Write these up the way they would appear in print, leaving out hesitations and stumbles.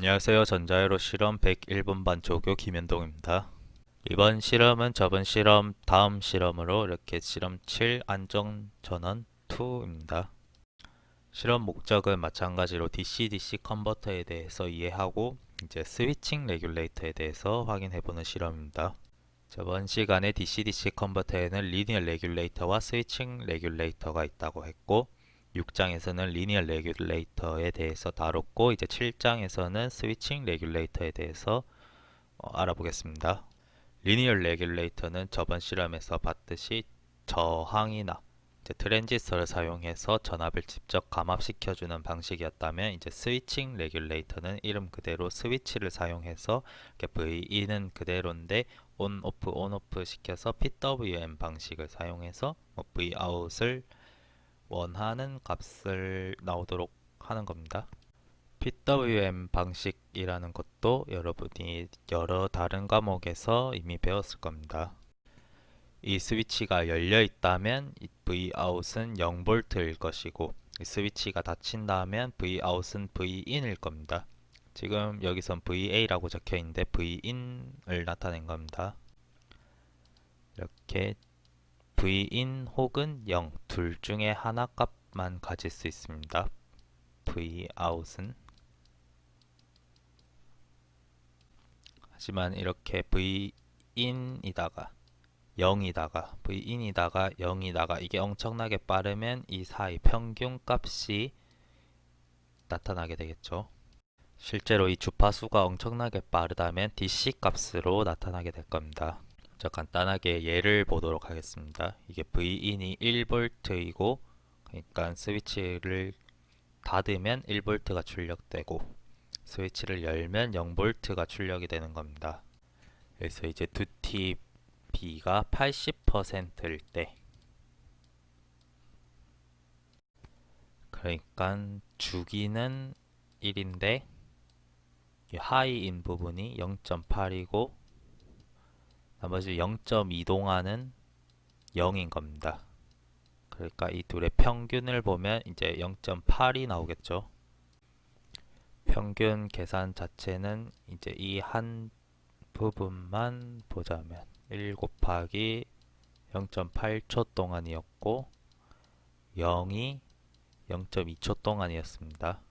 안녕하세요. 전자회로 실험 101번반 조교 김현동입니다. 이번 실험은 저번 실험 다음 실험으로 이렇게 실험 7 안정전원 2입니다. 실험 목적은 마찬가지로 DC-DC 컨버터에 대해서 이해하고 이제 스위칭 레귤레이터에 대해서 확인해보는 실험입니다. 저번 시간에 DC-DC 컨버터에는 리니어 레귤레이터와 스위칭 레귤레이터가 있다고 했고 6장에서는 리니어 레귤레이터에 대해서 다뤘고 이제 7장에서는 스위칭 레귤레이터에 대해서 알아보겠습니다. 리니어 레귤레이터는 저번 실험에서 봤듯이 저항이나 이제 트랜지스터를 사용해서 전압을 직접 감압시켜주는 방식이었다면 이제 스위칭 레귤레이터는 이름 그대로 스위치를 사용해서 V인은 그대로인데 온 오프 시켜서 PWM 방식을 사용해서 Vout을 원하는 값을 나오도록 하는 겁니다. PWM 방식이라는 것도 여러분이 여러 다른 과목에서 이미 배웠을 겁니다. 이 스위치가 열려 있다면 Vout은 0V일 것이고 이 스위치가 닫힌다면 Vout은 Vin일 겁니다. 지금 여기선 VA라고 적혀 있는데 Vin을 나타낸 겁니다. 이렇게 Vin 혹은 0 둘 중에 하나 값만 가질 수 있습니다. Vout은 하지만 이렇게 Vin이다가 0이다가 Vin이다가 0이다가 이게 엄청나게 빠르면 이 사이 평균 값이 나타나게 되겠죠. 실제로 이 주파수가 엄청나게 빠르다면 DC 값으로 나타나게 될 겁니다. 자, 간단하게 예를 보도록 하겠습니다. 이게 Vin이 1V이고 그러니까 스위치를 닫으면 1V가 출력되고 스위치를 열면 0V가 출력이 되는 겁니다. 그래서 이제 두티 B가 80%일 때 그러니까 주기는 1인데 하이인 부분이 0.8이고 나머지 0.2 동안은 0인 겁니다. 그러니까 이 둘의 평균을 보면 이제 0.8이 나오겠죠. 평균 계산 자체는 이제 이 한 부분만 보자면 1 곱하기 0.8초 동안이었고 0이 0.2초 동안이었습니다.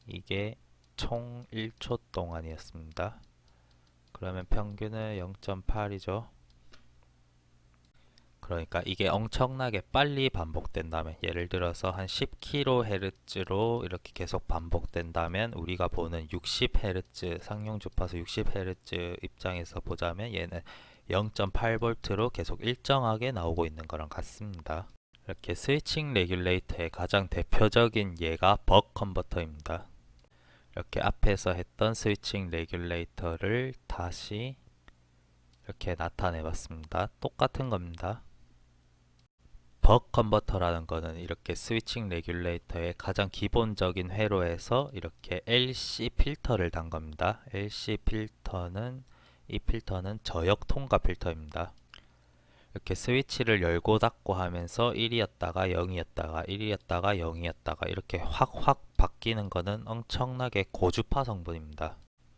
이게 총 1초 동안이었습니다. 그러면 평균은 0.8이죠. 그러니까 이게 엄청나게 빨리 반복된다면 예를 들어서 한 10kHz로 이렇게 계속 반복된다면 우리가 보는 60Hz 상용 주파수 60Hz 입장에서 보자면 얘는 0.8V로 계속 일정하게 나오고 있는 거랑 같습니다. 이렇게 스위칭 레귤레이터의 가장 대표적인 예가 벅 컨버터입니다. 이렇게 앞에서 했던 스위칭 레귤레이터를 다시 이렇게 나타내 봤습니다. 똑같은 겁니다. 벅 컨버터라는 거는 이렇게 스위칭 레귤레이터의 가장 기본적인 회로에서 이렇게 LC 필터를 단 겁니다. LC 필터는 이 필터는 저역 통과 필터입니다. 이렇게 스위치를 열고 닫고 하면서 1이었다가 0이었다가 1이었다가 0이었다가 이렇게 확확 바뀌는 거는 엄청나게 고주파 성분입니다.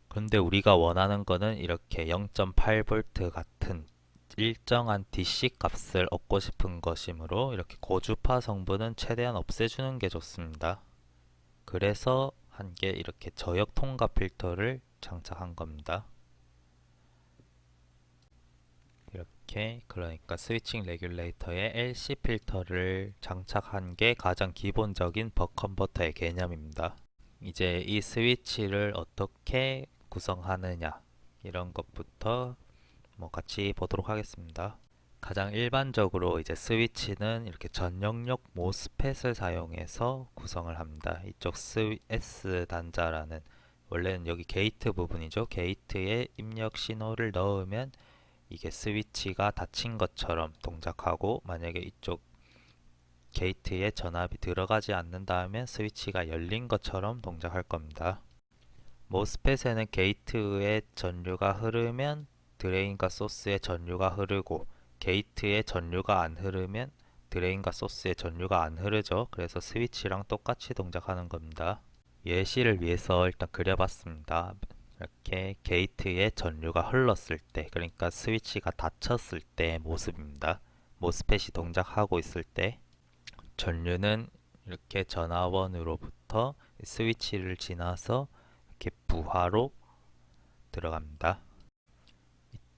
근데 우리가 원하는 거는 이렇게 0.8V 같은 일정한 DC 값을 얻고 싶은 것이므로 이렇게 고주파 성분은 최대한 없애주는 게 좋습니다. 그래서 한 게 이렇게 저역 통과 필터를 장착한 겁니다. 이렇게 그러니까 스위칭 레귤레이터에 LC 필터를 장착한 게 가장 기본적인 벅 컨버터의 개념입니다. 이제 이 스위치를 어떻게 구성하느냐 이런 것부터 같이 보도록 하겠습니다. 가장 일반적으로 이제 스위치는 이렇게 전영역 모스펫을 사용해서 구성을 합니다. 이쪽 S 단자라는 원래는 여기 게이트 부분이죠. 게이트에 입력 신호를 넣으면 이게 스위치가 닫힌 것처럼 동작하고 만약에 이쪽 게이트에 전압이 들어가지 않는다면 스위치가 열린 것처럼 동작할 겁니다. 모스펫에는 게이트에 전류가 흐르면 드레인과 소스에 전류가 흐르고 게이트에 전류가 안 흐르면 드레인과 소스에 전류가 안 흐르죠. 그래서 스위치랑 똑같이 동작하는 겁니다. 예시를 위해서 일단 그려봤습니다. 이렇게 게이트에 전류가 흘렀을 때, 그러니까 스위치가 닫혔을 때 모습입니다. 모스펫이 동작하고 있을 때 전류는 이렇게 전화원으로부터 스위치를 지나서 이렇게 부하로 들어갑니다.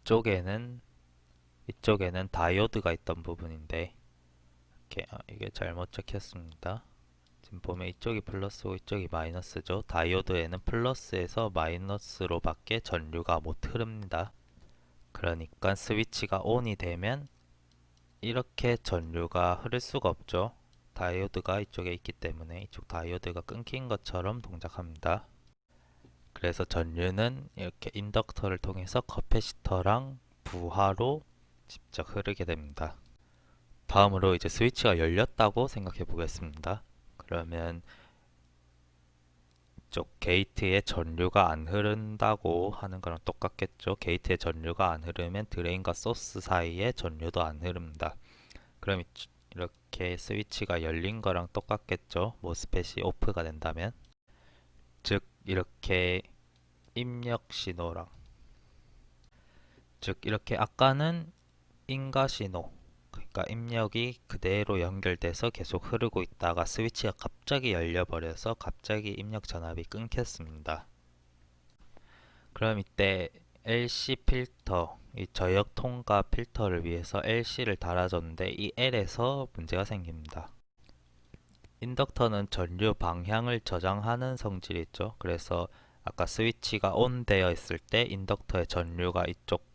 이쪽에는 다이오드가 있던 부분인데 이렇게 이게 잘못 적혔습니다. 지금 보면 이쪽이 플러스고 이쪽이 마이너스죠. 다이오드에는 플러스에서 마이너스로밖에 전류가 못 흐릅니다. 그러니까 스위치가 ON이 되면 이렇게 전류가 흐를 수가 없죠. 다이오드가 이쪽에 있기 때문에 이쪽 다이오드가 끊긴 것처럼 동작합니다. 그래서 전류는 이렇게 인덕터를 통해서 커패시터랑 부하로 직접 흐르게 됩니다. 다음으로 이제 스위치가 열렸다고 생각해 보겠습니다. 그러면 이쪽 게이트에 전류가 안 흐른다고 하는 거랑 똑같겠죠. 게이트에 전류가 안 흐르면 드레인과 소스 사이에 전류도 안 흐릅니다. 그럼 이렇게 스위치가 열린 거랑 똑같겠죠. 모스펫이 오프가 된다면. 즉 이렇게 입력 신호랑 즉 이렇게 아까는 인가 신호 그러니까 입력이 그대로 연결돼서 계속 흐르고 있다가 스위치가 갑자기 열려버려서 갑자기 입력 전압이 끊겼습니다. 그럼 이때 LC 필터, 이 저역 통과 필터를 위해서 LC를 달아줬는데 이 L에서 문제가 생깁니다. 인덕터는 전류 방향을 저장하는 성질이 있죠. 그래서 아까 스위치가 ON 되어 있을 때 인덕터의 전류가 이쪽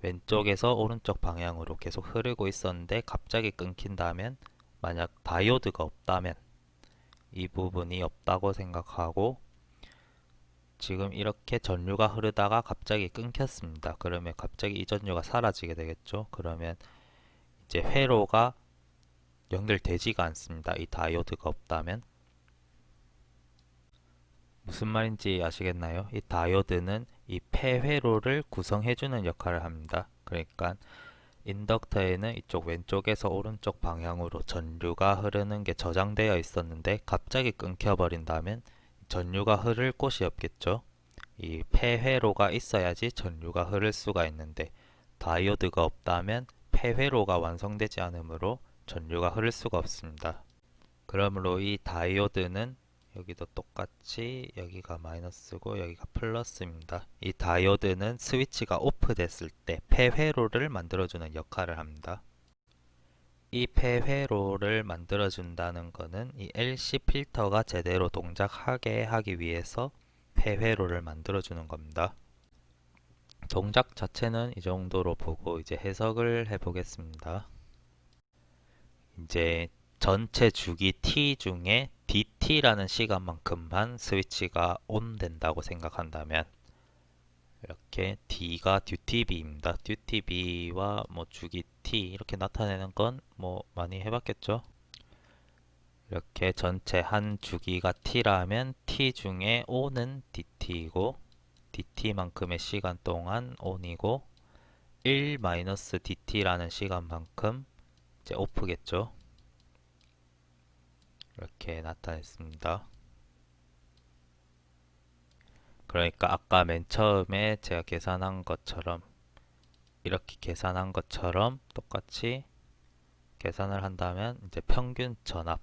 왼쪽에서 오른쪽 방향으로 계속 흐르고 있었는데 갑자기 끊긴다면, 만약 다이오드가 없다면 이 부분이 없다고 생각하고 지금 이렇게 전류가 흐르다가 갑자기 끊겼습니다. 그러면 갑자기 이 전류가 사라지게 되겠죠. 그러면 이제 회로가 연결되지가 않습니다. 이 다이오드가 없다면. 무슨 말인지 아시겠나요? 이 다이오드는 이 폐회로를 구성해주는 역할을 합니다. 그러니까 인덕터에는 이쪽 왼쪽에서 오른쪽 방향으로 전류가 흐르는 게 저장되어 있었는데 갑자기 끊겨버린다면 전류가 흐를 곳이 없겠죠. 이 폐회로가 있어야지 전류가 흐를 수가 있는데 다이오드가 없다면 폐회로가 완성되지 않으므로 전류가 흐를 수가 없습니다. 그러므로 이 다이오드는 여기도 똑같이 여기가 마이너스고 여기가 플러스입니다. 이 다이오드는 스위치가 오프 됐을 때 폐회로를 만들어주는 역할을 합니다. 이 폐회로를 만들어준다는 것은 이 LC 필터가 제대로 동작하게 하기 위해서 폐회로를 만들어주는 겁니다. 동작 자체는 이 정도로 보고 이제 해석을 해보겠습니다. 이제 전체 주기 t 중에 dt라는 시간만큼만 스위치가 ON 된다고 생각한다면 이렇게 d가 듀티비입니다. 듀티비와 뭐 주기 t 이렇게 나타내는 건 뭐 많이 해봤겠죠? 이렇게 전체 한 주기가 t라면 t 중에 O는 dt이고 dt만큼의 시간 동안 ON이고 1-dt라는 시간만큼 이제 오프겠죠. 이렇게 나타냈습니다. 그러니까 아까 맨 처음에 제가 계산한 것처럼 이렇게 계산한 것처럼 똑같이 계산을 한다면 이제 평균 전압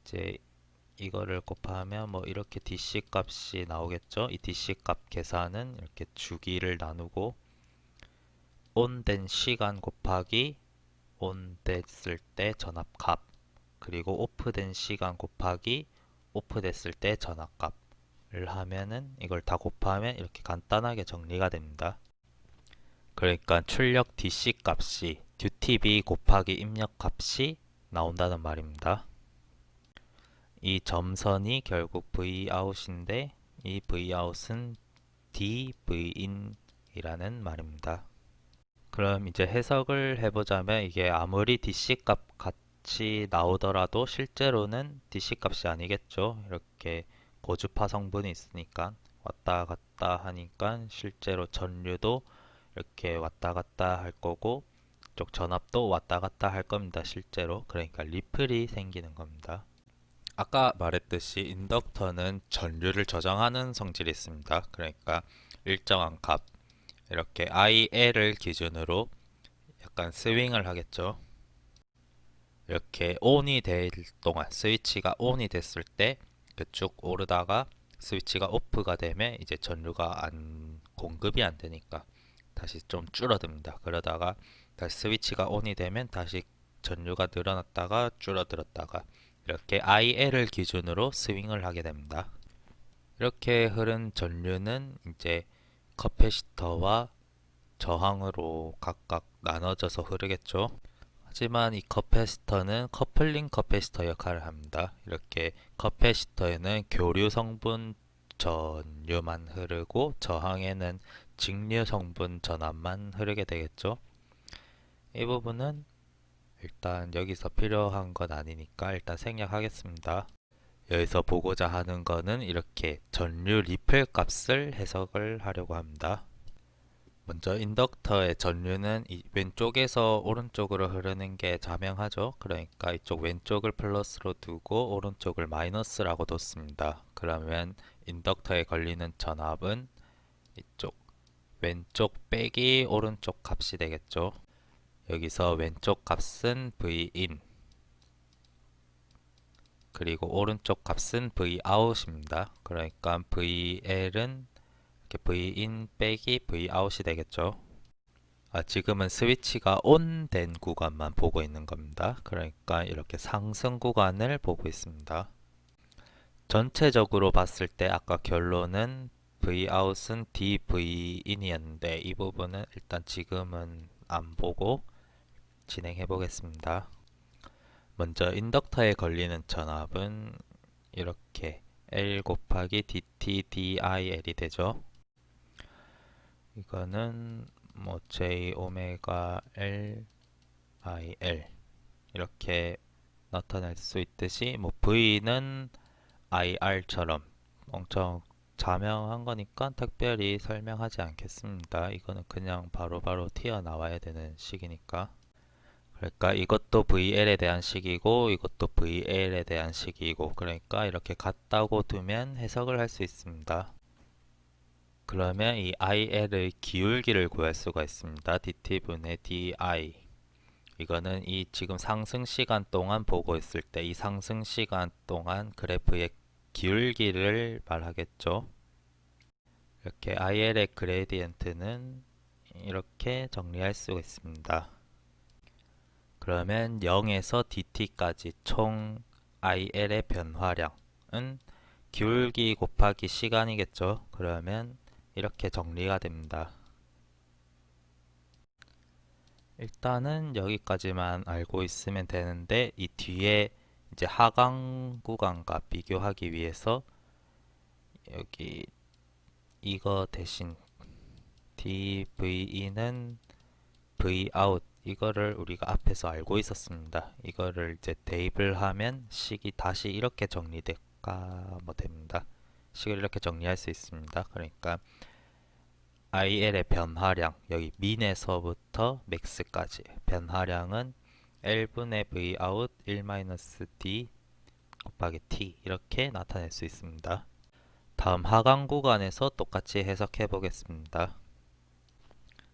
이제 이거를 곱하면 뭐 이렇게 DC 값이 나오겠죠. 이 DC 값 계산은 이렇게 주기를 나누고 온된 시간 곱하기 온됐을 때 전압 값 그리고 오프된 시간 곱하기 오프됐을 때 전압 값을 하면은 이걸 다 곱하면 이렇게 간단하게 정리가 됩니다. 그러니까 출력 DC 값이 듀티비 곱하기 입력 값이 나온다는 말입니다. 이 점선이 결국 Vout인데 이 Vout은 dVin이라는 말입니다. 그럼 이제 해석을 해보자면 이게 아무리 DC 값 같이 나오더라도 실제로는 DC 값이 아니겠죠. 이렇게 고주파 성분이 있으니까 왔다 갔다 하니까 실제로 전류도 이렇게 왔다 갔다 할 거고 이쪽 전압도 왔다 갔다 할 겁니다. 실제로. 그러니까 리플이 생기는 겁니다. 아까 말했듯이 인덕터는 전류를 저장하는 성질이 있습니다. 그러니까 일정한 값, 이렇게 IL을 기준으로 약간 스윙을 하겠죠. 이렇게 온이 될 동안, 스위치가 온이 됐을 때 쭉 오르다가 스위치가 오프가 되면 이제 전류가 공급이 안 되니까 다시 좀 줄어듭니다. 그러다가 다시 스위치가 온이 되면 다시 전류가 늘어났다가 줄어들었다가 이렇게 IL을 기준으로 스윙을 하게 됩니다. 이렇게 흐른 전류는 이제 커패시터와 저항으로 각각 나눠져서 흐르겠죠. 하지만 이 커패시터는 커플링 커패시터 역할을 합니다. 이렇게 커패시터에는 교류 성분 전류만 흐르고 저항에는 직류 성분 전압만 흐르게 되겠죠. 이 부분은 일단 여기서 필요한 건 아니니까 일단 생략하겠습니다. 여기서 보고자 하는 거는 이렇게 전류 리플 값을 해석을 하려고 합니다. 먼저 인덕터의 전류는 이 왼쪽에서 오른쪽으로 흐르는 게 자명하죠. 그러니까 이쪽 왼쪽을 플러스로 두고 오른쪽을 마이너스라고 뒀습니다. 그러면 인덕터에 걸리는 전압은 이쪽 왼쪽 빼기 오른쪽 값이 되겠죠. 여기서 왼쪽 값은 Vin 그리고 오른쪽 값은 Vout입니다. 그러니까 VL은 이렇게 Vin 빼기 Vout이 되겠죠. 지금은 스위치가 온 된 구간만 보고 있는 겁니다. 그러니까 이렇게 상승 구간을 보고 있습니다. 전체적으로 봤을 때 아까 결론은 Vout은 dVin이었는데 이 부분은 일단 지금은 안 보고 진행해 보겠습니다. 먼저 인덕터에 걸리는 전압은 이렇게 L 곱하기 DT DIL이 되죠. 이거는 뭐 J 오메가 L IL 이렇게 나타낼 수 있듯이 뭐 V는 IR처럼 엄청 자명한 거니까 특별히 설명하지 않겠습니다. 이거는 그냥 바로바로 튀어나와야 되는 식이니까. 그러니까 이것도 VL에 대한 식이고 이것도 VL에 대한 식이고 그러니까 이렇게 같다고 두면 해석을 할 수 있습니다. 그러면 이 IL의 기울기를 구할 수가 있습니다. DT분의 DI 이거는 이 지금 상승 시간 동안 보고 있을 때 이 상승 시간 동안 그래프의 기울기를 말하겠죠. 이렇게 IL의 그레디언트는 이렇게 정리할 수가 있습니다. 그러면 0에서 dt까지 총 IL의 변화량은 기울기 곱하기 시간이겠죠. 그러면 이렇게 정리가 됩니다. 일단은 여기까지만 알고 있으면 되는데 이 뒤에 이제 하강 구간과 비교하기 위해서 여기 이거 대신 dVE는 Vout 이거를 우리가 앞에서 알고 있었습니다. 이거를 이제 대입을 하면 식이 다시 이렇게 정리될까 뭐 됩니다. 식을 이렇게 정리할 수 있습니다. 그러니까 IL의 변화량 여기 민에서부터 맥스까지 변화량은 L분의 Vout 1-D 곱하기 T 이렇게 나타낼 수 있습니다. 다음 하강 구간에서 똑같이 해석해 보겠습니다.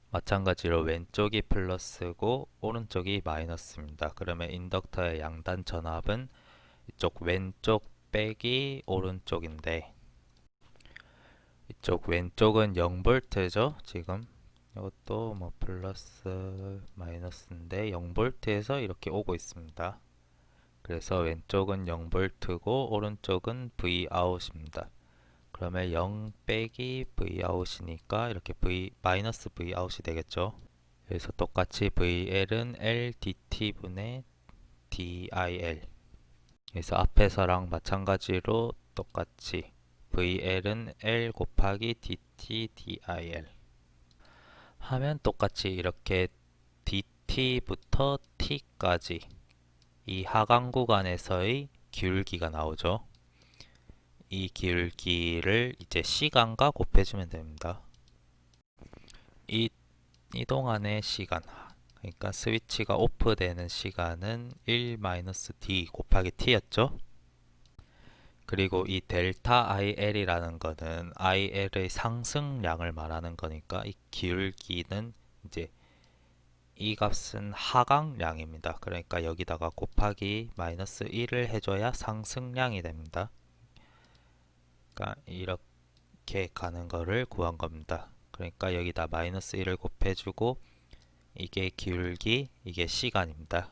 마찬가지로 왼쪽이 플러스고 오른쪽이 마이너스입니다. 그러면 인덕터의 양단 전압은 이쪽 왼쪽 빼기 오른쪽인데 이쪽 왼쪽은 0V죠. 지금 이것도 뭐 플러스 마이너스인데 0V에서 이렇게 오고 있습니다. 그래서 왼쪽은 0V고 오른쪽은 Vout입니다. 그러면 0 빼기 Vout이니까 이렇게 마이너스 Vout이 되겠죠. 그래서 똑같이 VL은 LDT분의 DIL 그래서 앞에서랑 마찬가지로 똑같이 VL은 L 곱하기 DT DIL 하면 똑같이 이렇게 DT부터 T까지 이 하강 구간에서의 기울기가 나오죠. 이 기울기를 이제 시간과 곱해주면 됩니다. 이 동안의 시간 그러니까 스위치가 오프되는 시간은 1-D 곱하기 T였죠. 그리고 이 델타 IL이라는 거는 IL의 상승량을 말하는 거니까 이 기울기는 이제 이 값은 하강량입니다. 그러니까 여기다가 곱하기 마이너스 1을 해줘야 상승량이 됩니다. 그러니까 이렇게 가는 거를 구한 겁니다. 그러니까 여기다 마이너스 1을 곱해주고 이게 기울기, 이게 시간입니다.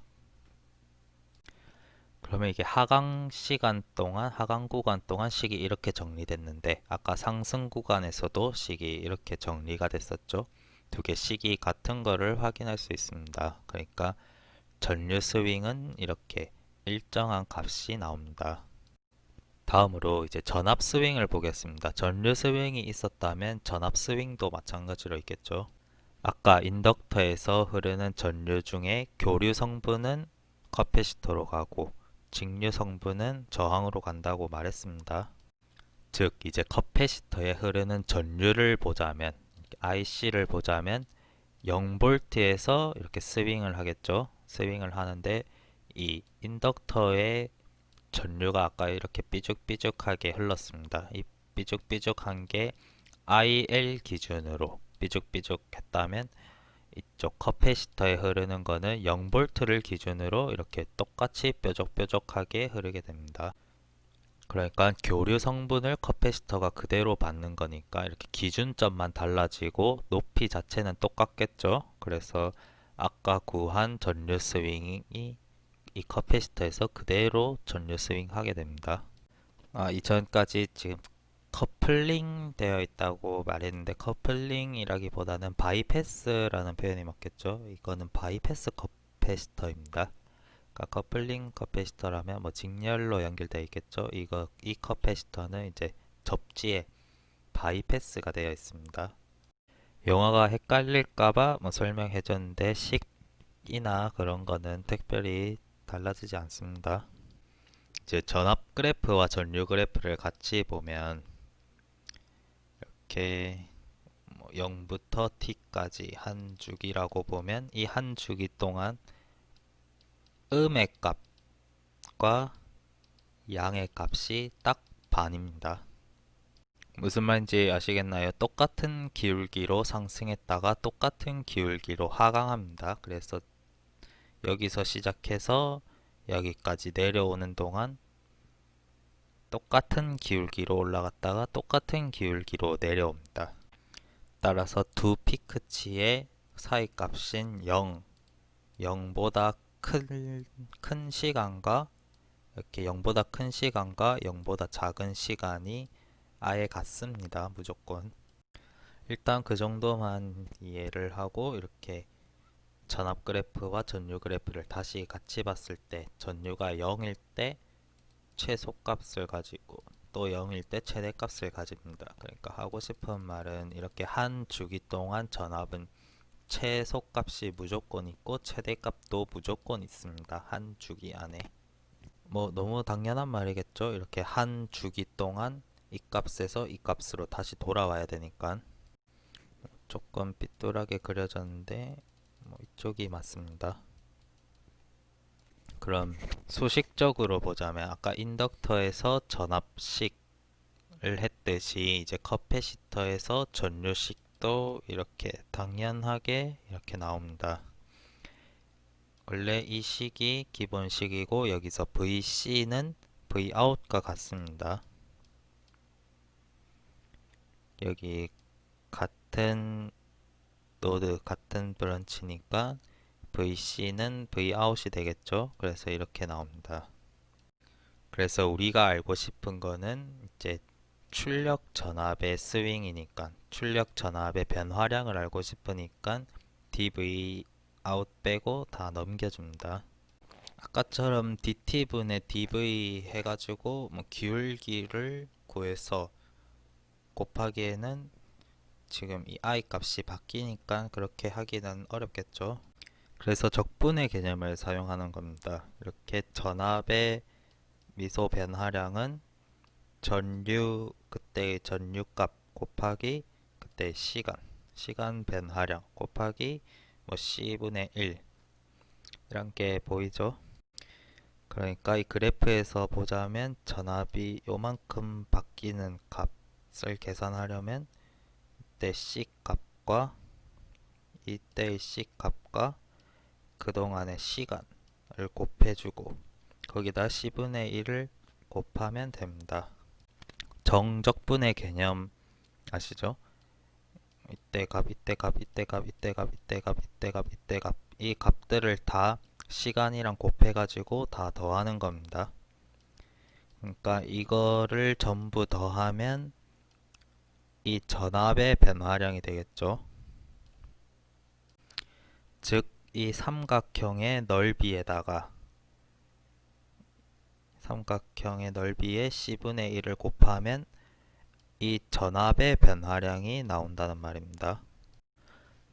그러면 이게 하강 시간 동안, 하강 구간 동안 식이 이렇게 정리됐는데 아까 상승 구간에서도 식이 이렇게 정리가 됐었죠. 두 개 식이 같은 거를 확인할 수 있습니다. 그러니까 전류 스윙은 이렇게 일정한 값이 나옵니다. 다음으로 이제 전압 스윙을 보겠습니다. 전류 스윙이 있었다면 전압 스윙도 마찬가지로 있겠죠. 아까 인덕터에서 흐르는 전류 중에 교류 성분은 커패시터로 가고 직류 성분은 저항으로 간다고 말했습니다. 즉 이제 커패시터에 흐르는 전류를 보자면 IC를 보자면 0V에서 이렇게 스윙을 하겠죠. 스윙을 하는데 이 인덕터의 전류가 아까 이렇게 삐죽삐죽하게 흘렀습니다. 이 삐죽삐죽한 게 IL 기준으로 삐죽삐죽했다면 이쪽 커패시터에 흐르는 거는 0V를 기준으로 이렇게 똑같이 뾰족뾰족하게 흐르게 됩니다. 그러니까 교류 성분을 커패시터가 그대로 받는 거니까 이렇게 기준점만 달라지고 높이 자체는 똑같겠죠. 그래서 아까 구한 전류 스윙이 이 커패시터에서 그대로 전류 스윙 하게 됩니다. 이전까지 지금 커플링 되어 있다고 말했는데 커플링이라기보다는 바이패스라는 표현이 맞겠죠. 이거는 바이패스 커패시터입니다. 그러니까 커플링 커패시터라면 뭐 직렬로 연결되어 있겠죠. 이 커패시터는 이제 접지에 바이패스가 되어 있습니다. 용어가 헷갈릴까봐 뭐 설명해 줬는데 식이나 그런 거는 특별히 달라지지 않습니다. 이제 전압 그래프와 전류 그래프를 같이 보면 이렇게 0부터 t까지 한 주기라고 보면 이 한 주기 동안 음의 값과 양의 값이 딱 반입니다. 무슨 말인지 아시겠나요? 똑같은 기울기로 상승했다가 똑같은 기울기로 하강합니다. 그래서 여기서 시작해서 여기까지 내려오는 동안 똑같은 기울기로 올라갔다가 똑같은 기울기로 내려옵니다. 따라서 두 피크치의 사이 값인 0, 0보다 큰 시간과 이렇게 0보다 큰 시간과 0보다 작은 시간이 아예 같습니다. 무조건. 일단 그 정도만 이해를 하고 이렇게 전압 그래프와 전류 그래프를 다시 같이 봤을 때 전류가 0일 때 최소값을 가지고 또 0일 때 최대값을 가집니다. 그러니까 하고 싶은 말은 이렇게 한 주기 동안 전압은 최소값이 무조건 있고 최대값도 무조건 있습니다. 한 주기 안에. 뭐 너무 당연한 말이겠죠. 이렇게 한 주기 동안 이 값에서 이 값으로 다시 돌아와야 되니까. 조금 삐뚤하게 그려졌는데 뭐 이쪽이 맞습니다. 그럼 수식적으로 보자면 아까 인덕터에서 전압식을 했듯이 이제 커패시터에서 전류식도 이렇게 당연하게 이렇게 나옵니다. 원래 이 식이 기본식이고 여기서 VC는 Vout과 같습니다. 여기 같은 노드, 같은 브런치니까 VC는 Vout이 되겠죠. 그래서 이렇게 나옵니다. 그래서 우리가 알고 싶은 거는 이제 출력 전압의 스윙이니까 출력 전압의 변화량을 알고 싶으니까 dV out 빼고 다 넘겨줍니다. 아까처럼 dt분의 dv 해가지고 뭐 기울기를 구해서 곱하기에는 지금 이 i 값이 바뀌니까 그렇게 하기는 어렵겠죠. 그래서 적분의 개념을 사용하는 겁니다. 이렇게 전압의 미소 변화량은 전류 그때의 전류값 곱하기 그때의 시간 변화량 곱하기 뭐 c분의 1 이런 게 보이죠? 그러니까 이 그래프에서 보자면 전압이 요만큼 바뀌는 값을 계산하려면 이때 C 값과 이때의 C 값과 그동안의 시간을 곱해주고 거기다 C분의 1을 곱하면 됩니다. 정적분의 개념 아시죠? 이때 값, 이때 값, 이때 값, 이때 값, 이때 값, 이때 값, 이때 값. 이 값들을 다 시간이랑 곱해가지고 다 더하는 겁니다. 그러니까 이거를 전부 더하면 이 전압의 변화량이 되겠죠. 즉, 이 삼각형의 넓이에다가 삼각형의 넓이에 C분의 1을 곱하면 이 전압의 변화량이 나온다는 말입니다.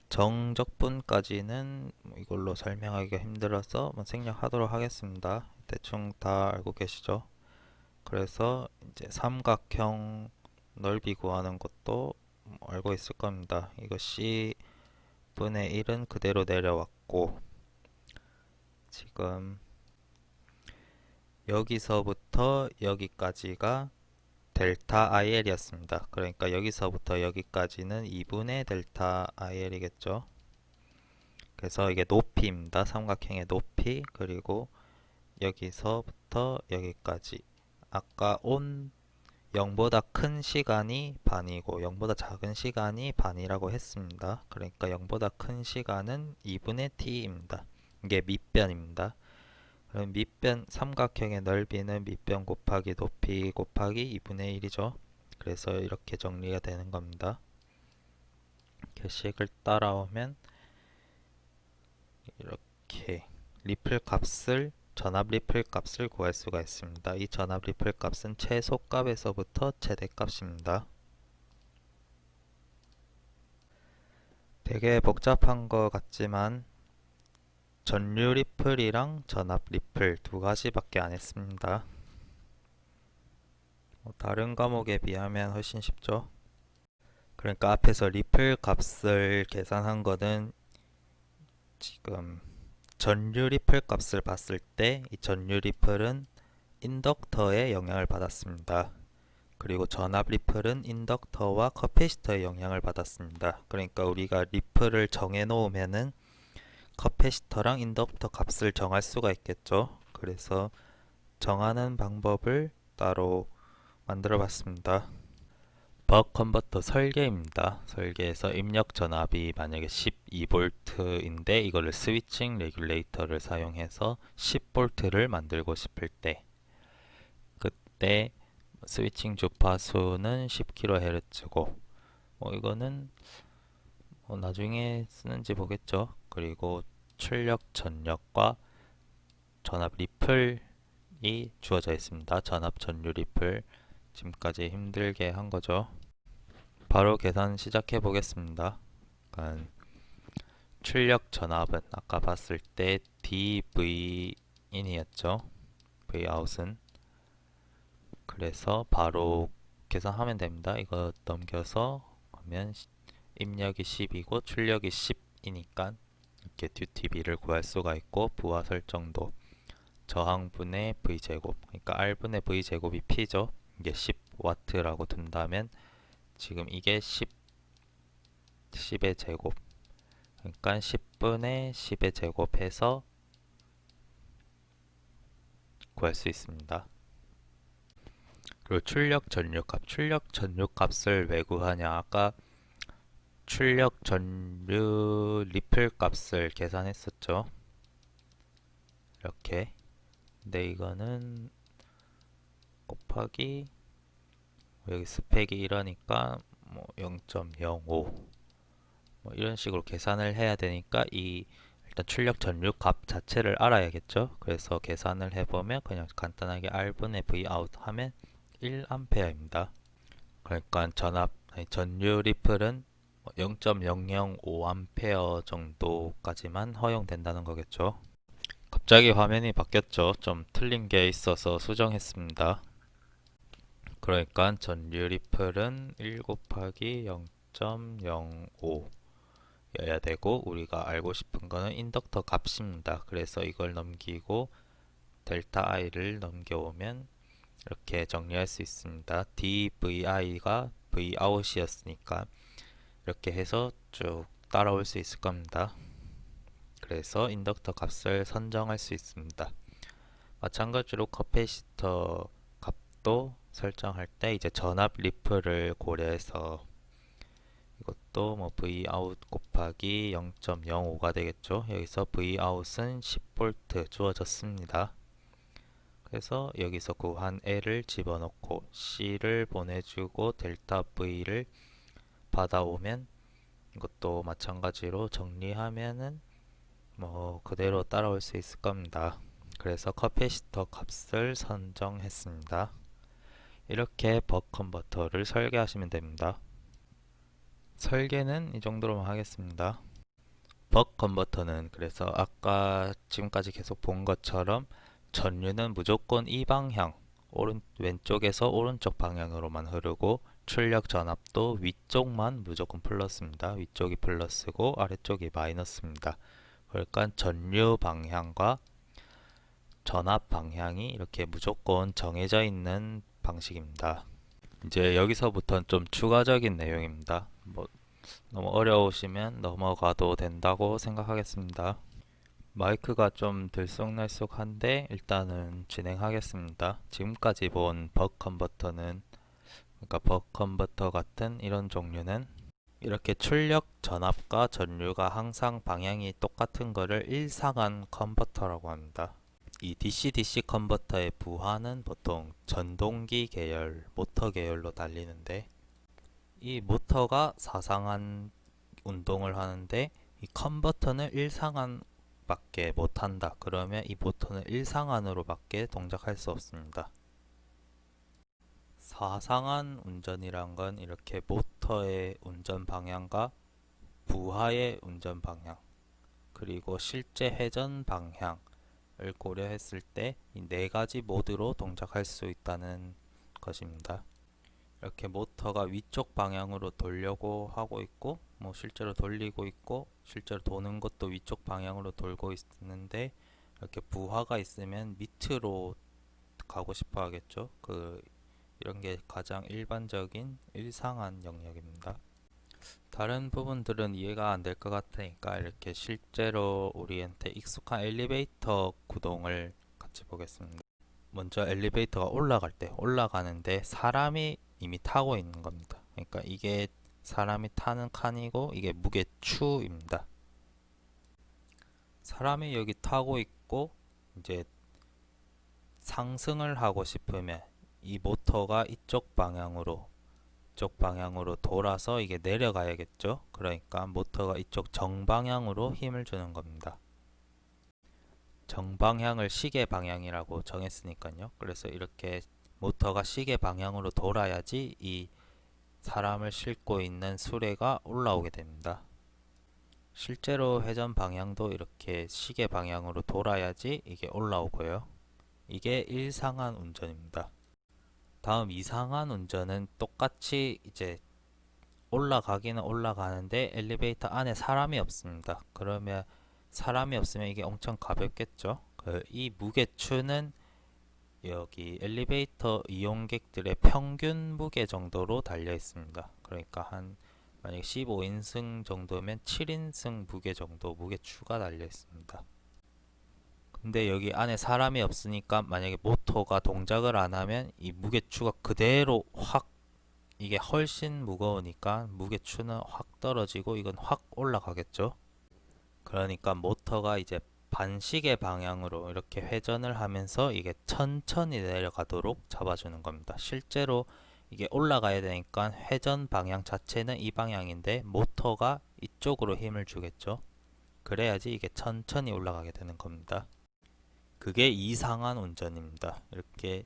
정적분까지는 이걸로 설명하기가 힘들어서 생략하도록 하겠습니다. 대충 다 알고 계시죠? 그래서 이제 삼각형 넓이 구하는 것도 알고 있을 겁니다. 이거 C분의 1은 그대로 내려왔고 지금 여기서부터 여기까지가 델타 IL이었습니다. 그러니까 여기서부터 여기까지는 2분의 델타 IL이겠죠. 그래서 이게 높이입니다. 삼각형의 높이. 그리고 여기서부터 여기까지 아까 온 0보다 큰 시간이 반이고 0보다 작은 시간이 반이라고 했습니다. 그러니까 0보다 큰 시간은 2분의 t입니다. 이게 밑변입니다. 그럼 밑변 삼각형의 넓이는 밑변 곱하기 높이 곱하기 2분의 1이죠. 그래서 이렇게 정리가 되는 겁니다. 식을 따라오면 이렇게 리플 값을 전압 리플 값을 구할 수가 있습니다. 이 전압 리플 값은 최소값에서부터 최대값입니다. 되게 복잡한 것 같지만 전류 리플이랑 전압 리플 두 가지밖에 안 했습니다. 다른 과목에 비하면 훨씬 쉽죠. 그러니까 앞에서 리플 값을 계산한 거는 지금 전류 리플 값을 봤을 때 이 전류 리플은 인덕터의 영향을 받았습니다. 그리고 전압 리플은 인덕터와 커패시터의 영향을 받았습니다. 그러니까 우리가 리플을 정해 놓으면은 커패시터랑 인덕터 값을 정할 수가 있겠죠. 그래서 정하는 방법을 따로 만들어 봤습니다. 벅 컨버터 설계입니다. 설계에서 입력 전압이 만약에 12V인데 이거를 스위칭 레귤레이터를 사용해서 10V를 만들고 싶을 때 그때 스위칭 주파수는 10kHz고 이거는 나중에 쓰는지 보겠죠. 그리고 출력 전력과 전압 리플이 주어져 있습니다. 전압 전류 리플 지금까지 힘들게 한 거죠. 바로 계산 시작해 보겠습니다. 그러니까 출력 전압은 아까 봤을 때 dVin이었죠. Vout은. 그래서 바로 계산하면 됩니다. 이거 넘겨서 하면 입력이 10이고 출력이 10이니까 이렇게 듀티비를 구할 수가 있고 부하 설정도 저항분의 V제곱 그러니까 R분의 V제곱이 P죠. 이게 10W라고 둔다면 지금 이게 10의 제곱 그러니까 10분의 10의 제곱해서 구할 수 있습니다. 그리고 출력 전류값 출력 전류값을 왜 구하냐 아까 출력 전류 리플 값을 계산했었죠. 이렇게 근데 이거는 곱하기 여기 스펙이 이러니까 0.05 이런 식으로 계산을 해야 되니까 이 일단 출력 전류 값 자체를 알아야겠죠. 그래서 계산을 해보면 그냥 간단하게 R분의 Vout 하면 1A입니다. 그러니까 전류 리플은 0.005A 정도까지만 허용된다는 거겠죠. 갑자기 화면이 바뀌었죠. 좀 틀린 게 있어서 수정했습니다. 그러니까 전류 리플은 1 곱하기 0.05 여야 되고 우리가 알고 싶은 거는 인덕터 값입니다. 그래서 이걸 넘기고 델타 i를 넘겨오면 이렇게 정리할 수 있습니다. dvi가 vout이었으니까 이렇게 해서 쭉 따라올 수 있을 겁니다. 그래서 인덕터 값을 선정할 수 있습니다. 마찬가지로 커패시터 값도 설정할 때 이제 전압 리플을 고려해서 이것도 뭐 vout 곱하기 0.05가 되겠죠. 여기서 vout은 10V 주어졌습니다. 그래서 여기서 구한 L을 집어넣고 C를 보내주고 델타 V를 받아오면 이것도 마찬가지로 정리하면은 뭐 그대로 따라올 수 있을 겁니다. 그래서 커패시터 값을 선정했습니다. 이렇게 벅 컨버터를 설계하시면 됩니다. 설계는 이 정도로만 하겠습니다. 벅 컨버터는 그래서 아까 지금까지 계속 본 것처럼 전류는 무조건 이 방향, 왼쪽에서 오른쪽 방향으로만 흐르고 출력 전압도 위쪽만 무조건 플러스입니다. 위쪽이 플러스고 아래쪽이 마이너스입니다. 그러니까 전류 방향과 전압 방향이 이렇게 무조건 정해져 있는 방식입니다. 이제 여기서부터는 좀 추가적인 내용입니다. 뭐 너무 어려우시면 넘어가도 된다고 생각하겠습니다. 마이크가 좀 들쑥날쑥한데 일단은 진행하겠습니다. 지금까지 본 벅 컨버터는 그러니까 벅 컨버터 같은 이런 종류는 이렇게 출력 전압과 전류가 항상 방향이 똑같은 거를 일상한 컨버터라고 합니다. 이 DC-DC 컨버터의 부하는 보통 전동기 계열, 모터 계열로 달리는데 이 모터가 사상한 운동을 하는데 이 컨버터는 일상한 밖에 못한다. 그러면 이 모터는 일상안으로 밖에 동작할 수 없습니다. 사상안 운전이란 건 이렇게 모터의 운전 방향과 부하의 운전 방향 그리고 실제 회전 방향을 고려했을 때 이 네 가지 모드로 동작할 수 있다는 것입니다. 이렇게 모터가 위쪽 방향으로 돌려고 하고 있고 뭐 실제로 돌리고 있고 실제로 도는 것도 위쪽 방향으로 돌고 있는데 이렇게 부하가 있으면 밑으로 가고 싶어 하겠죠. 이런 게 가장 일반적인 일상한 영역입니다. 다른 부분들은 이해가 안 될 것 같으니까 이렇게 실제로 우리한테 익숙한 엘리베이터 구동을 같이 보겠습니다. 먼저 엘리베이터가 올라가는데 사람이 이미 타고 있는 겁니다. 그러니까 이게 사람이 타는 칸이고 이게 무게추입니다. 사람이 여기 타고 있고 이제 상승을 하고 싶으면 이 모터가 이쪽 방향으로 돌아서 이게 내려가야겠죠. 그러니까 모터가 이쪽 정방향으로 힘을 주는 겁니다. 정방향을 시계 방향이라고 정했으니까요. 그래서 이렇게 모터가 시계 방향으로 돌아야지 이 사람을 싣고 있는 수레가 올라오게 됩니다. 실제로 회전 방향도 이렇게 시계 방향으로 돌아야지 이게 올라오고요. 이게 일상한 운전입니다. 다음 이상한 운전은 똑같이 이제 올라가기는 올라가는데 엘리베이터 안에 사람이 없습니다. 그러면 사람이 없으면 이게 엄청 가볍겠죠. 이 무게추는 여기 엘리베이터 이용객들의 평균 무게 정도로 달려 있습니다. 그러니까 만약에 15인승 정도면 7인승 무게 정도 무게추가 달려 있습니다. 근데 여기 안에 사람이 없으니까 만약에 모터가 동작을 안 하면 이 무게추가 그대로 확 이게 훨씬 무거우니까 무게추는 확 떨어지고 이건 확 올라가겠죠. 그러니까 모터가 이제 반시계 방향으로 이렇게 회전을 하면서 이게 천천히 내려가도록 잡아주는 겁니다. 실제로 이게 올라가야 되니까 회전 방향 자체는 이 방향인데 모터가 이쪽으로 힘을 주겠죠. 그래야지 이게 천천히 올라가게 되는 겁니다. 그게 이상한 운전입니다. 이렇게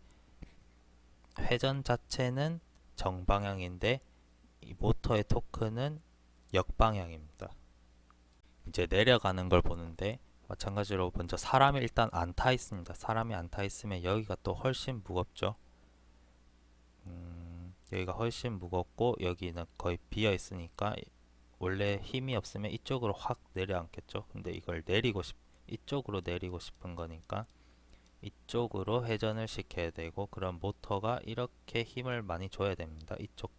회전 자체는 정방향인데 이 모터의 토크는 역방향입니다. 이제 내려가는 걸 보는데 마찬가지로 먼저 사람이 일단 안 타 있습니다. 사람이 안 타 있으면 여기가 또 훨씬 무겁죠. 여기가 훨씬 무겁고 여기는 거의 비어 있으니까 원래 힘이 없으면 이쪽으로 확 내려앉겠죠. 근데 이쪽으로 내리고 싶은 거니까 이쪽으로 회전을 시켜야 되고, 그럼 모터가 이렇게 힘을 많이 줘야 됩니다. 이쪽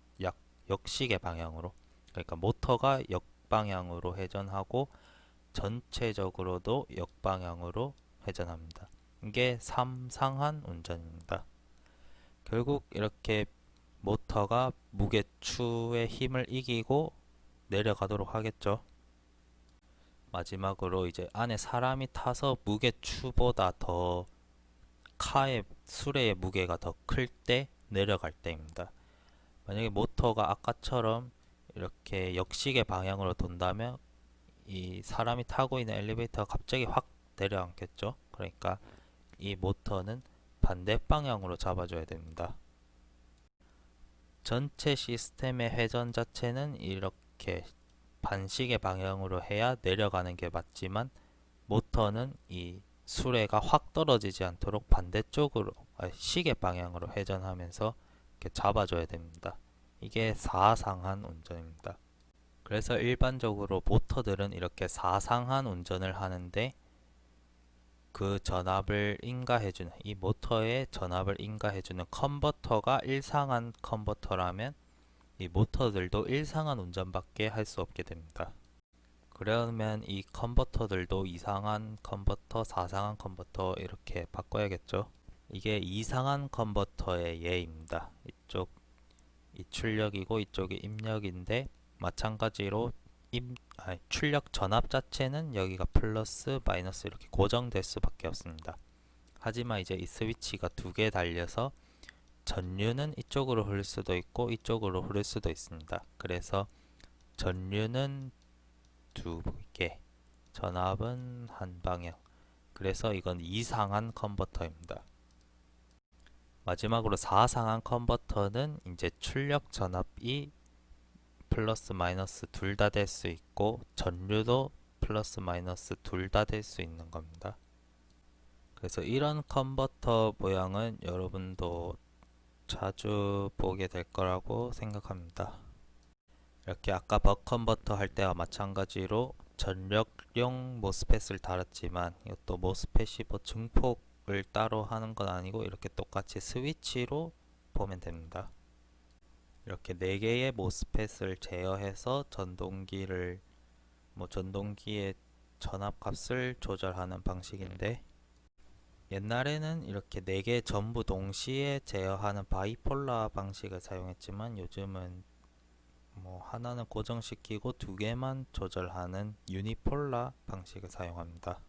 역식의 방향으로. 그러니까 모터가 역방향으로 회전하고 전체적으로도 역방향으로 회전합니다. 이게 삼상한 운전입니다. 결국 이렇게 모터가 무게추의 힘을 이기고 내려가도록 하겠죠. 마지막으로 이제 안에 사람이 타서 무게추보다 더 수레의 무게가 더 클 때 내려갈 때입니다. 만약에 모터가 아까처럼 이렇게 역식의 방향으로 돈다면 이 사람이 타고 있는 엘리베이터가 갑자기 확 내려앉겠죠. 그러니까 이 모터는 반대 방향으로 잡아줘야 됩니다. 전체 시스템의 회전 자체는 이렇게 반시계 방향으로 해야 내려가는 게 맞지만, 모터는 이 수레가 확 떨어지지 않도록 반대쪽으로 시계 방향으로 회전하면서 이렇게 잡아줘야 됩니다. 이게 사상한 운전입니다. 그래서 일반적으로 모터들은 이렇게 사상한 운전을 하는데, 그 전압을 인가해주는, 이 모터의 전압을 인가해주는 컨버터가 일상한 컨버터라면 이 모터들도 일상한 운전밖에 할 수 없게 됩니다. 그러면 이 컨버터들도 이상한 컨버터, 사상한 컨버터 이렇게 바꿔야겠죠. 이게 이상한 컨버터의 예입니다. 이쪽 이 출력이고 이쪽이 입력인데, 마찬가지로 출력 전압 자체는 여기가 플러스 마이너스 이렇게 고정될 수밖에 없습니다. 하지만 이제 이 스위치가 두 개 달려서 전류는 이쪽으로 흐를 수도 있고 이쪽으로 흐를 수도 있습니다. 그래서 전류는 두 개, 전압은 한 방향. 그래서 이건 이상한 컨버터입니다. 마지막으로 사상한 컨버터는 이제 출력 전압이 플러스 마이너스 둘 다 될 수 있고 전류도 플러스 마이너스 둘 다 될 수 있는 겁니다. 그래서 이런 컨버터 모양은 여러분도 자주 보게 될 거라고 생각합니다. 이렇게 아까 벅 컨버터 할 때와 마찬가지로 전력용 모스펫을 달았지만, 이것도 모스펫이 뭐 증폭을 따로 하는 건 아니고 이렇게 똑같이 스위치로 보면 됩니다. 이렇게 4개의 모스펫을 제어해서 전동기의 전압 값을 조절하는 방식인데, 옛날에는 이렇게 4개 전부 동시에 제어하는 바이폴라 방식을 사용했지만, 요즘은 하나는 고정시키고 2개만 조절하는 유니폴라 방식을 사용합니다.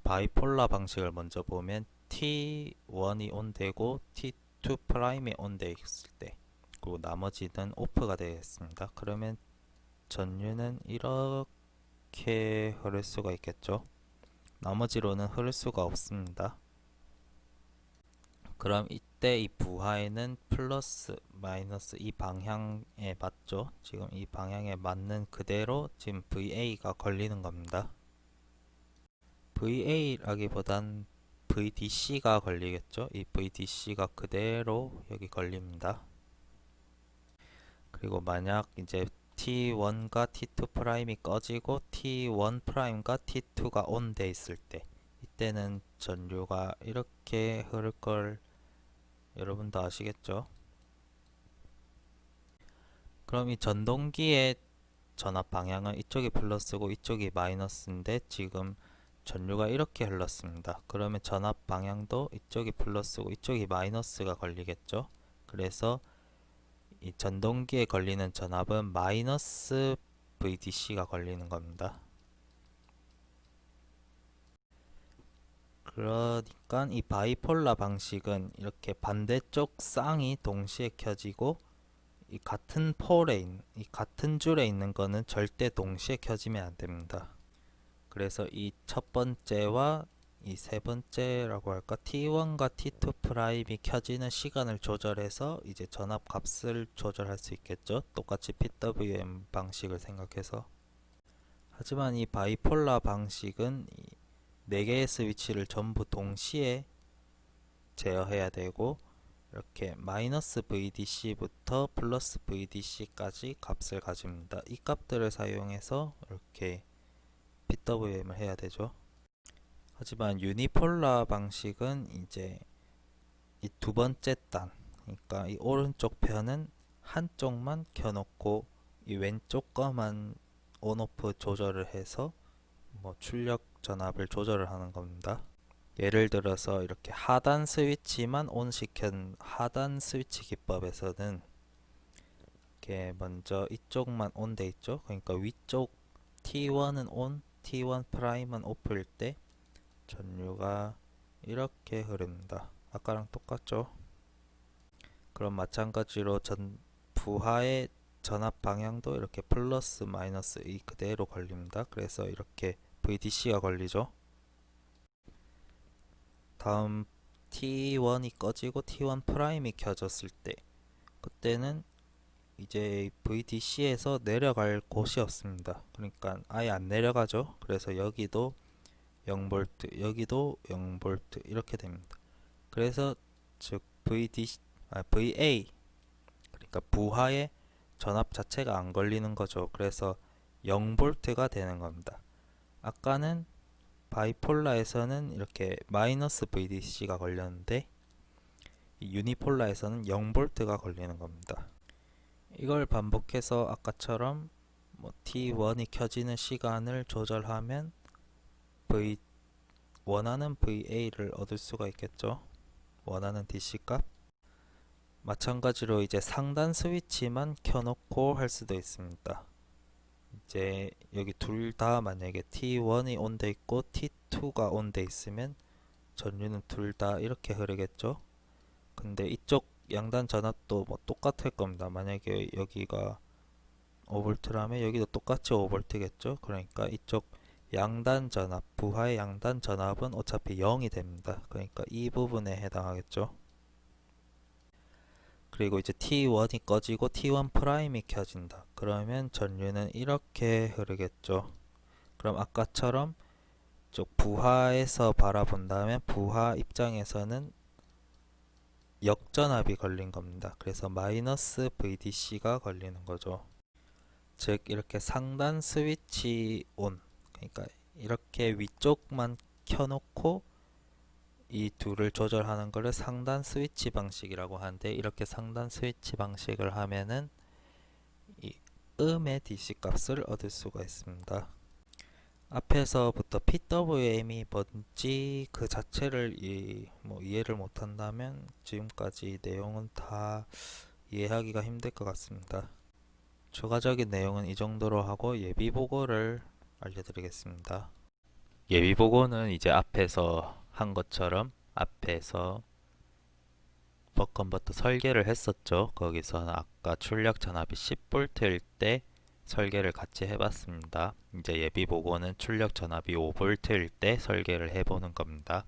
바이폴라 방식을 먼저 보면 T1이 온되고 T2 프라임이 온되어 있을 때, 그리고 나머지는 오프가 되어 있습니다. 그러면 전류는 이렇게 흐를 수가 있겠죠. 나머지로는 흐를 수가 없습니다. 그럼 이때 이 부하에는 플러스 마이너스 이 방향에 맞죠. 지금 이 방향에 맞는 그대로 지금 VA가 걸리는 겁니다. VA라기보단 VDC가 걸리겠죠. 이 VDC가 그대로 여기 걸립니다. 그리고 만약 이제 T1과 T2 프라임이 꺼지고 T1 프라임과 T2가 온 돼 있을 때, 이때는 전류가 이렇게 흐를 걸 여러분도 아시겠죠? 그럼 이 전동기의 전압 방향은 이쪽이 플러스고 이쪽이 마이너스인데, 지금 전류가 이렇게 흘렀습니다. 그러면 전압 방향도 이쪽이 플러스고 이쪽이 마이너스가 걸리겠죠? 그래서 이 전동기에 걸리는 전압은 마이너스 VDC가 걸리는 겁니다. 그러니까 이 바이폴라 방식은 이렇게 반대쪽 쌍이 동시에 켜지고, 이 같은 같은 줄에 있는 거는 절대 동시에 켜지면 안 됩니다. 그래서 이 첫 번째와 이 세 번째라고 할까, T1과 T2 프라임이 켜지는 시간을 조절해서 이제 전압 값을 조절할 수 있겠죠. 똑같이 PWM 방식을 생각해서. 하지만 이 바이폴라 방식은 4개의 스위치를 전부 동시에 제어해야 되고, 이렇게 마이너스 VDC부터 플러스 VDC까지 값을 가집니다. 이 값들을 사용해서 이렇게 PWM을 해야 되죠. 하지만 유니폴라 방식은 이제 이 두 번째 단, 그러니까 이 오른쪽 편은 한쪽만 켜놓고 이 왼쪽 거만 온오프 조절을 해서 뭐 출력 전압을 조절을 하는 겁니다. 예를 들어서 이렇게 하단 스위치만 온 시킨 하단 스위치 기법에서는 이렇게 먼저 이쪽만 온 돼 있죠. 그러니까 위쪽 T1은 온, T1 프라임은 오프일 때 전류가 이렇게 흐릅니다. 아까랑 똑같죠? 그럼 마찬가지로 부하의 전압 방향도 이렇게 플러스 마이너스 이 그대로 걸립니다. 그래서 이렇게 VDC가 걸리죠. 다음 T1이 꺼지고 T1 프라임이 켜졌을 때 그때는 이제 VDC에서 내려갈 곳이 없습니다. 그러니까 아예 안 내려가죠. 그래서 여기도 0V, 여기도 0V 이렇게 됩니다. 그래서 즉 VA 그러니까 부하의 전압 자체가 안 걸리는 거죠. 그래서 0V가 되는 겁니다. 아까는 바이폴라에서는 이렇게 마이너스 VDC가 걸렸는데 유니폴라에서는 0V가 걸리는 겁니다. 이걸 반복해서 아까처럼 뭐 T1이 켜지는 시간을 조절하면 원하는 VA를 얻을 수가 있겠죠. 원하는 DC 값. 마찬가지로 이제 상단 스위치만 켜놓고 할 수도 있습니다. 이제 여기 둘 다 만약에 T1이 온 돼 있고 T2가 온 돼 있으면 전류는 둘 다 이렇게 흐르겠죠. 근데 이쪽 양단 전압도 뭐 똑같을 겁니다. 만약에 여기가 5V라면 여기도 똑같이 5V겠죠. 그러니까 이쪽 양단 전압, 부하의 양단 전압은 어차피 0이 됩니다. 그러니까 이 부분에 해당하겠죠. 그리고 이제 T1이 꺼지고 T1 프라임이 켜진다. 그러면 전류는 이렇게 흐르겠죠. 그럼 아까처럼 쪽 부하에서 바라본다면 부하 입장에서는 역전압이 걸린 겁니다. 그래서 마이너스 VDC가 걸리는 거죠. 즉 이렇게 상단 스위치 온, 그러니까 이렇게 위쪽만 켜놓고 이 둘을 조절하는 것을 상단 스위치 방식이라고 하는데, 이렇게 상단 스위치 방식을 하면은 이 음의 DC 값을 얻을 수가 있습니다. 앞에서부터 PWM이 뭔지 그 자체를 이해를 못한다면 지금까지 내용은 다 이해하기가 힘들 것 같습니다. 추가적인 내용은 이 정도로 하고 예비보고를 알려드리겠습니다. 예비보고는 이제 앞에서 한 것처럼 앞에서 버컨버터 설계를 했었죠. 거기서는 아까 출력 전압이 10V일 때 설계를 같이 해봤습니다. 이제 예비보고는 출력 전압이 5V일 때 설계를 해보는 겁니다.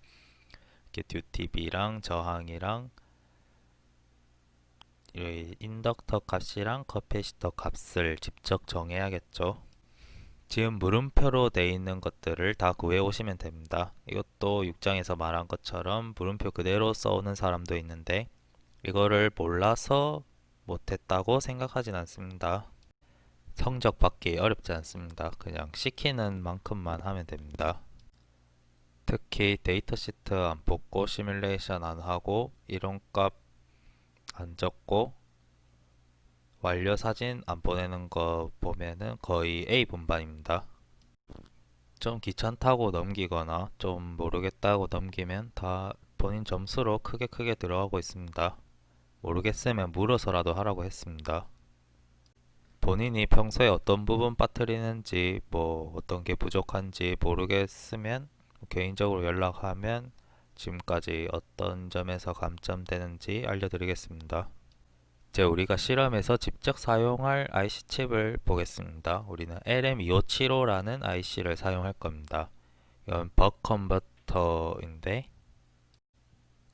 이렇게 듀티비랑 저항이랑 인덕터 값이랑 커패시터 값을 직접 정해야겠죠. 지금 물음표로 되어 있는 것들을 다 구해 오시면 됩니다. 이것도 6장에서 말한 것처럼 물음표 그대로 써오는 사람도 있는데 이거를 몰라서 못했다고 생각하진 않습니다. 성적 받기 어렵지 않습니다. 그냥 시키는 만큼만 하면 됩니다. 특히 데이터 시트 안 뽑고 시뮬레이션 안 하고 이론값 안 적고 완료 사진 안 보내는 거 보면은 거의 A 분반입니다. 좀 귀찮다고 넘기거나 좀 모르겠다고 넘기면 다 본인 점수로 크게 들어가고 있습니다. 모르겠으면 물어서라도 하라고 했습니다. 본인이 평소에 어떤 부분 빠뜨리는지 뭐 어떤 게 부족한지 모르겠으면 개인적으로 연락하면 지금까지 어떤 점에서 감점되는지 알려드리겠습니다. 이제 우리가 실험에서 직접 사용할 IC 칩을 보겠습니다. 우리는 LM2575라는 IC를 사용할 겁니다. 이건 벅 컨버터인데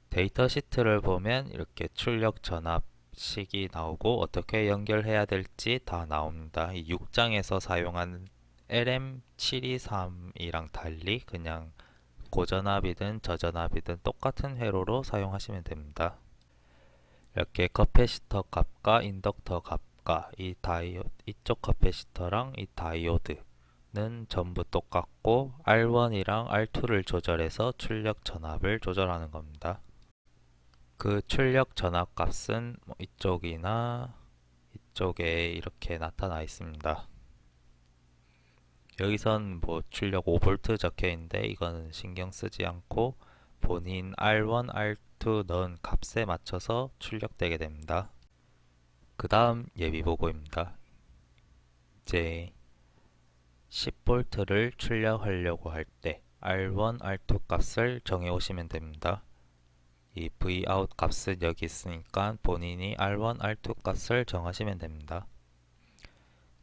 데이터 시트를 보면 이렇게 출력 전압 식이 나오고 어떻게 연결해야 될지 다 나옵니다. 이 6장에서 사용한 LM723이랑 달리 그냥 고전압이든 저전압이든 똑같은 회로로 사용하시면 됩니다. 이렇게 커패시터 값과 인덕터 값과 이쪽 커패시터랑 이 다이오드 전부 똑같고 R1이랑 R2를 조절해서 출력 전압을 조절하는 겁니다. 그 출력 전압 값은 이쪽이나 이쪽에 이렇게 나타나 있습니다. 여기선 출력 5V 적혀 있는데 이거는 신경 쓰지 않고 본인 R1, R2 넣은 값에 맞춰서 출력되게 됩니다. 그 다음 예비보고입니다. 이제 10V를 출력하려고 할 때 R1, R2 값을 정해 오시면 됩니다. 이 Vout 값은 여기 있으니까 본인이 R1, R2 값을 정하시면 됩니다.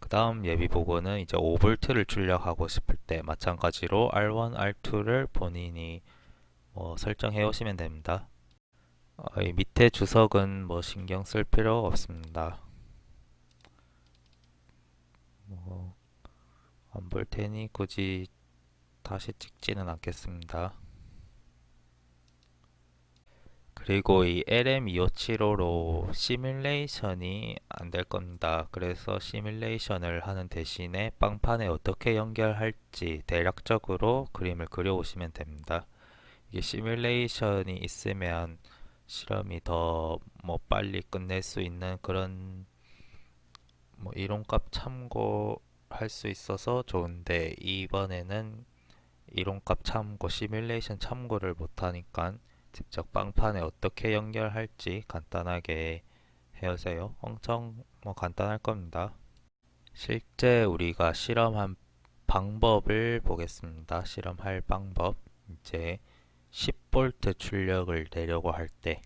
그 다음 예비보고는 이제 5V를 출력하고 싶을 때 마찬가지로 R1, R2를 본인이 설정해 오시면 됩니다. 이 밑에 주석은 신경 쓸 필요가 없습니다. 안 볼 테니 굳이 다시 찍지는 않겠습니다. 그리고 이 LM2575로 시뮬레이션이 안 될 겁니다. 그래서 시뮬레이션을 하는 대신에 빵판에 어떻게 연결할지 대략적으로 그림을 그려 오시면 됩니다. 이게 시뮬레이션이 있으면 실험이 더 빨리 끝낼 수 있는 그런 이론값 참고할 수 있어서 좋은데, 이번에는 이론값 참고 시뮬레이션 참고를 못하니까 직접 빵판에 어떻게 연결할지 간단하게 해오세요. 엄청 간단할 겁니다. 실제 우리가 실험한 방법을 보겠습니다. 실험할 방법. 이제 10V 출력을 내려고 할 때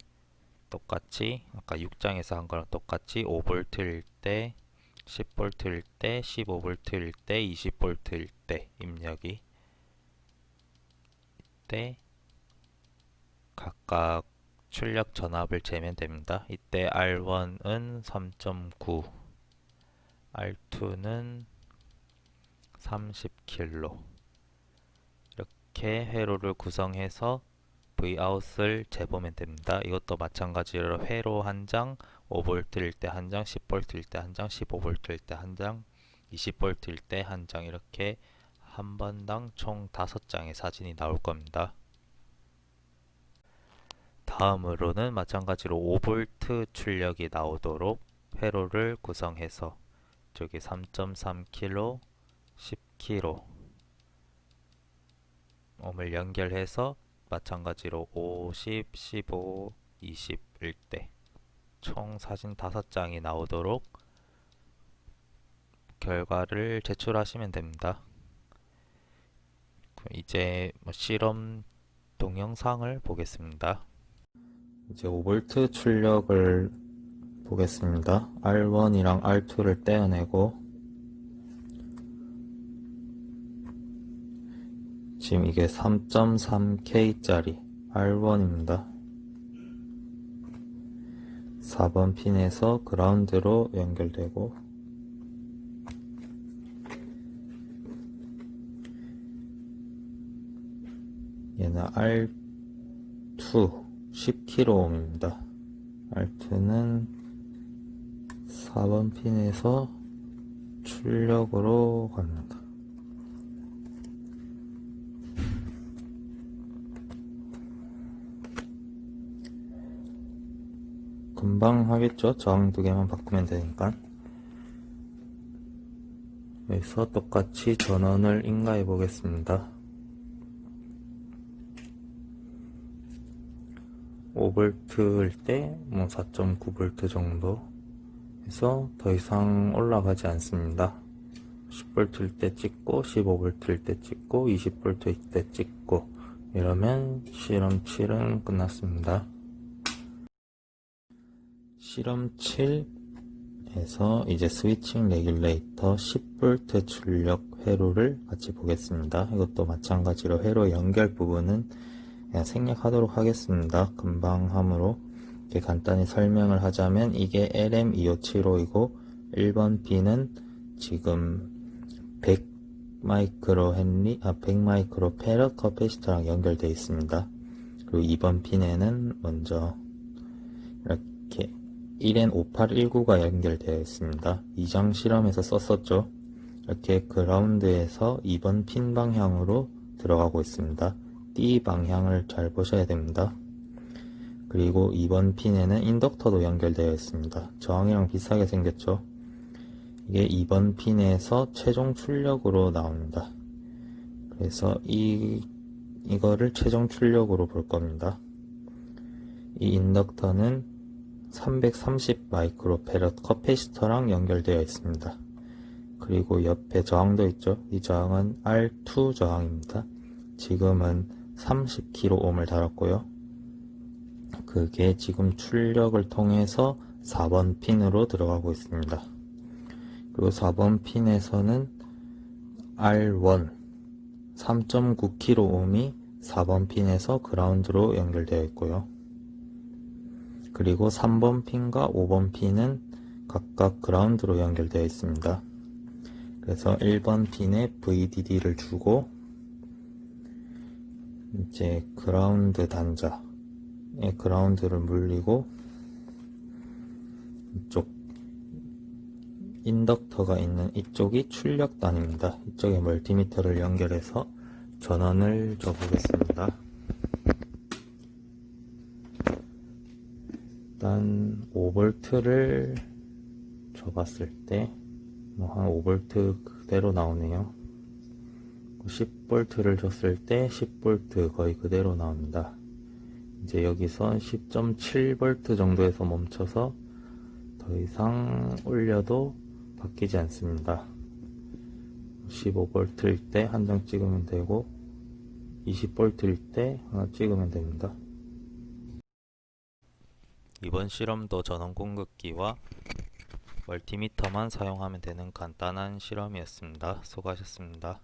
똑같이 아까 6장에서 한 거랑 똑같이 5V일 때, 10V일 때, 15V일 때, 20V일 때 입력이 이때 각각 출력 전압을 재면 됩니다. 이때 R1은 3.9, R2는 30kg. 이렇게 회로를 구성해서 Vout을 재보면 됩니다. 이것도 마찬가지로 회로 한 장, 5V일 때 한 장, 10V일 때 한 장, 15V일 때 한 장, 20V일 때 한 장, 이렇게 한 번당 총 5장의 사진이 나올 겁니다. 다음으로는 마찬가지로 5V 출력이 나오도록 회로를 구성해서 저기 3.3kg, 10kg 을 연결해서 마찬가지로 50, 15, 20일 때 총 사진 5장이 나오도록 결과를 제출하시면 됩니다. 이제 실험 동영상을 보겠습니다. 이제 5V 출력을 보겠습니다. R1이랑 R2를 떼어내고 지금 이게 3.3K짜리 R1입니다. 4번 핀에서 그라운드로 연결되고 얘는 R2 10kΩ입니다. R2는 4번 핀에서 출력으로 갑니다. 금방 하겠죠? 저항 두 개만 바꾸면 되니까. 여기서 똑같이 전원을 인가해 보겠습니다. 5V일 때 4.9V 정도 해서 더 이상 올라가지 않습니다. 10V일 때 찍고 15V일 때 찍고 20V일 때 찍고 이러면 실험 7은 끝났습니다. 실험 7에서 이제 스위칭 레귤레이터 10V 출력 회로를 같이 보겠습니다. 이것도 마찬가지로 회로 연결 부분은 그냥 생략하도록 하겠습니다. 금방 함으로 이렇게 간단히 설명을 하자면 이게 LM2575이고 1번 B는 지금 100 마이크로 페럿 커패시터랑 연결되어 있습니다. 그리고 2번 핀에는 먼저 이렇게 1N5819가 연결되어 있습니다. 2장 실험에서 썼었죠. 이렇게 그라운드에서 2번 핀 방향으로 들어가고 있습니다. D 방향을 잘 보셔야 됩니다. 그리고 2번 핀에는 인덕터도 연결되어 있습니다. 저항이랑 비슷하게 생겼죠. 이게 2번 핀에서 최종 출력으로 나옵니다. 그래서 이거를 최종 출력으로 볼 겁니다. 이 인덕터는 330 마이크로패러드 커패시터랑 연결되어 있습니다. 그리고 옆에 저항도 있죠. 이 저항은 R2 저항입니다. 지금은 30kΩ을 달았고요. 그게 지금 출력을 통해서 4번 핀으로 들어가고 있습니다. 그리고 4번 핀에서는 R1 3.9kΩ이 4번 핀에서 그라운드로 연결되어 있고요. 그리고 3번 핀과 5번 핀은 각각 그라운드로 연결되어 있습니다. 그래서 1번 핀에 VDD를 주고 이제 그라운드 단자에 그라운드를 물리고 이쪽 인덕터가 있는 이쪽이 출력단입니다. 이쪽에 멀티미터를 연결해서 전원을 줘보겠습니다. 일단 5V를 줘봤을 때 한 5V 그대로 나오네요. 10V를 줬을 때 10V 거의 그대로 나옵니다. 이제 여기서 10.7V 정도에서 멈춰서 더 이상 올려도 바뀌지 않습니다. 15V일 때 한 장 찍으면 되고 20V일 때 하나 찍으면 됩니다. 이번 실험도 전원 공급기와 멀티미터만 사용하면 되는 간단한 실험이었습니다. 수고하셨습니다.